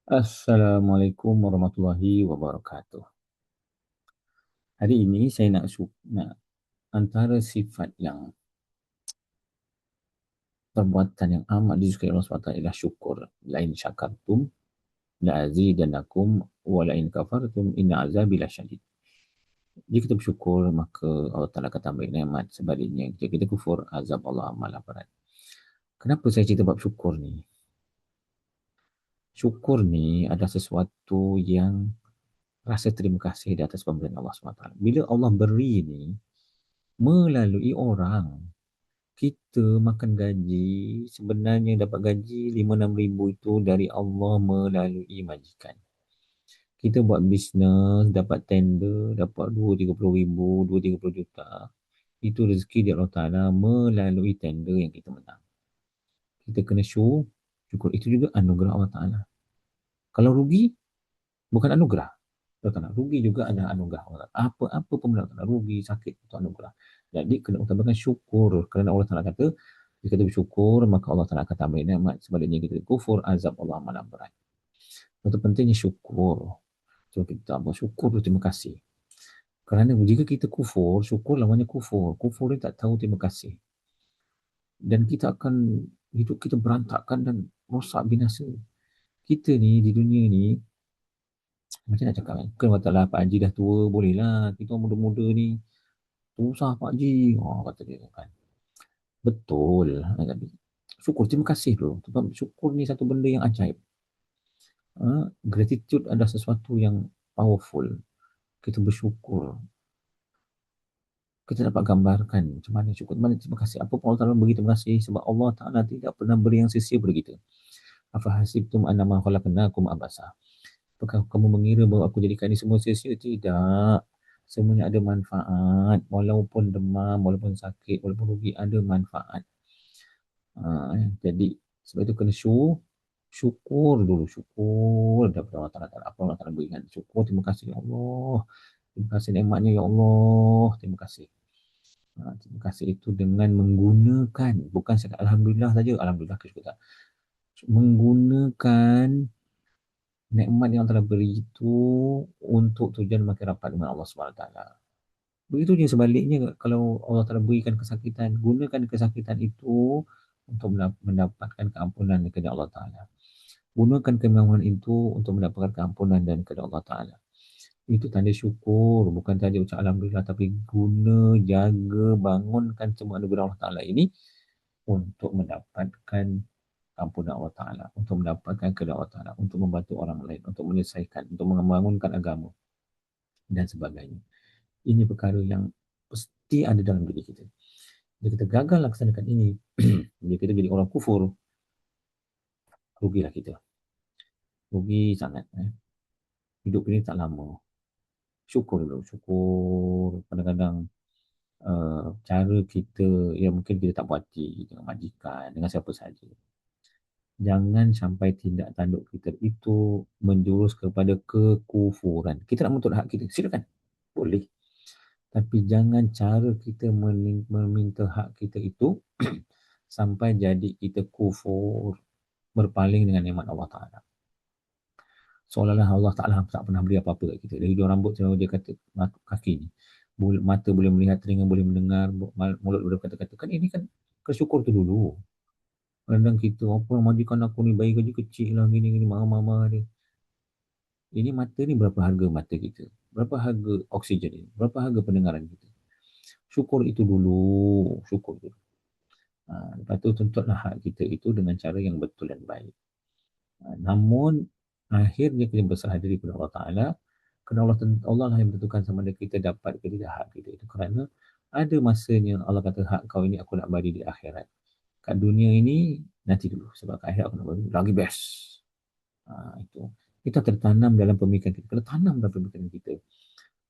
Assalamualaikum warahmatullahi wabarakatuh. Hari ini saya nak antara sifat yang perbuatan yang amat disukai Allah SWT ialah syukur. Lain syakartum la azidannakum wa lain kafartum inna azabi lasyadid. Jika kita bersyukur maka Allah Taala akan tambah nikmat. Sebaliknya jika kita kufur azab Allah amat berat. Kenapa saya cerita bab syukur ni? Syukur ni adalah sesuatu yang rasa terima kasih di atas pemberian Allah SWT. Bila Allah beri ni melalui orang, kita makan gaji, sebenarnya dapat gaji 5-6 ribu itu dari Allah melalui majikan. Kita buat bisnes, dapat tender, dapat 2-30 ribu, 2-30 juta. Itu rezeki dari Allah Ta'ala melalui tender yang kita menang. Kita kena syukur. Itu juga anugerah Allah Ta'ala. Kalau rugi, bukan anugerah. Allah rugi juga ada anugerah Allah Ta'ala. Apa-apa pun Allah Ta'ala, rugi, sakit, itu anugerah. Jadi kena utamakan syukur. Kerana Allah Ta'ala kata, jika kita bersyukur, maka Allah Ta'ala akan tambah nikmat. Sebaliknya kita kufur, azab Allah malam berat. Itu pentingnya syukur. So kita bersyukur tu terima kasih. Kerana jika kita kufur, syukur namanya kufur. Kufur dia tak tahu terima kasih. Dan kita akan, hidup kita berantakan dan rosak binasa. Kita ni, di dunia ni, macam nak cakap kan, bukan katalah Pak Haji dah tua, boleh lah. Kita orang muda-muda ni, susah Pak Haji. Oh, kata dia kan. Betul. Tapi syukur, terima kasih dulu. Sebab syukur ni satu benda yang ajaib. Gratitude adalah sesuatu yang powerful. Kita bersyukur. Kita dapat gambarkan macam mana syukur. Mana terima kasih. Apa pun Allah Ta'ala beri terima kasih. Sebab Allah Ta'ala tidak pernah beri yang sia-sia pada kita. Afahasibtum annama khalaqnakum abasa. Apakah kamu mengira bahawa aku jadikan ini semua sia-sia? Tidak. Semuanya ada manfaat. Walaupun demam, walaupun sakit, walaupun rugi, ada manfaat. Jadi sebab itu kena syukur dulu. Syukur daripada Allah Ta'ala. Apa Allah Ta'ala berikan. Syukur, terima kasih ya Allah. Terima kasih nikmatnya ya Allah. Terima kasih. Terima kasih itu dengan menggunakan, bukan cakap Alhamdulillah saja. Alhamdulillah kita tak. Menggunakan nikmat yang telah beri itu untuk tujuan makin rapat dengan Allah SWT. Begitu je sebaliknya, kalau Allah telah berikan kesakitan, gunakan kesakitan itu untuk mendapatkan keampunan daripada Allah Ta'ala. Gunakan kemewahan itu untuk mendapatkan keampunan dan daripada Allah Ta'ala. Itu tanda syukur, bukan tanda ucap Alhamdulillah, tapi guna, jaga, bangunkan semua anugerah Allah Ta'ala ini untuk mendapatkan ampunan Allah Ta'ala, untuk mendapatkan keridhaan Allah Ta'ala, untuk membantu orang lain, untuk menyelesaikan, untuk membangunkan agama dan sebagainya. Ini perkara yang pasti ada dalam diri kita. Jika kita gagal laksanakan ini, jika kita jadi orang kufur, rugilah kita. Rugi sangat. Hidup ini tak lama. Syukur dulu. Syukur. Kadang-kadang cara kita, ya mungkin kita tak puati dengan majikan, dengan siapa saja. Jangan sampai tindak tanduk kita itu menjurus kepada kekufuran. Kita nak menuntut hak kita, silakan. Boleh. Tapi jangan cara kita meminta hak kita itu sampai jadi kita kufur, berpaling dengan nikmat Allah Ta'ala. Seolah-olah Allah Ta'ala tak pernah beri apa-apa kat kita. Dari hidung rambut dia kata kaki ni. Mata boleh melihat, telinga boleh mendengar, mulut boleh berkata-kata. Kan ini kan kesyukur tu dulu. Kadang kita, apa majikan aku ni bayi gaji kecil lah, gini-gini, mama-mama dia. Ini mata ni berapa harga mata kita? Berapa harga oksigen ini? Berapa harga pendengaran kita? Syukur itu dulu. Syukur dulu. Lepas tu tuntutlah hak kita itu dengan cara yang betul dan baik. Namun, akhirnya kita berserah diri kepada Allah Ta'ala. Kerana Allah lah yang menentukan sama ada kita dapat ke tidak hak kita itu. Kerana ada masanya Allah kata hak kau ini aku nak bagi di akhirat. Kat dunia ini nanti dulu, sebab kat akhirat aku nak bagi lagi best. Itu kita tertanam dalam pemikiran kita, kita tanam dalam pemikiran kita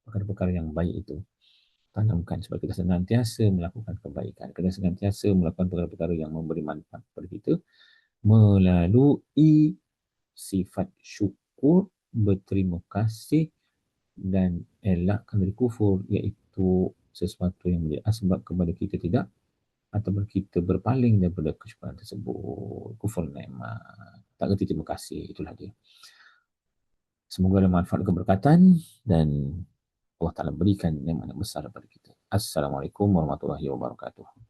perkara-perkara yang baik itu, tanamkan supaya kita senantiasa melakukan kebaikan, kita senantiasa melakukan perkara-perkara yang memberi manfaat kepada kita melalui sifat syukur, berterima kasih dan elakkan dari kufur, iaitu sesuatu yang menjadi asbab kepada kita tidak ataupun kita berpaling daripada kesyukuran tersebut. Kufur nikmat, tak kerti terima kasih, itulah dia. Semoga ada manfaat keberkatan dan Allah Ta'ala berikan nikmat yang besar kepada kita. Assalamualaikum warahmatullahi wabarakatuh.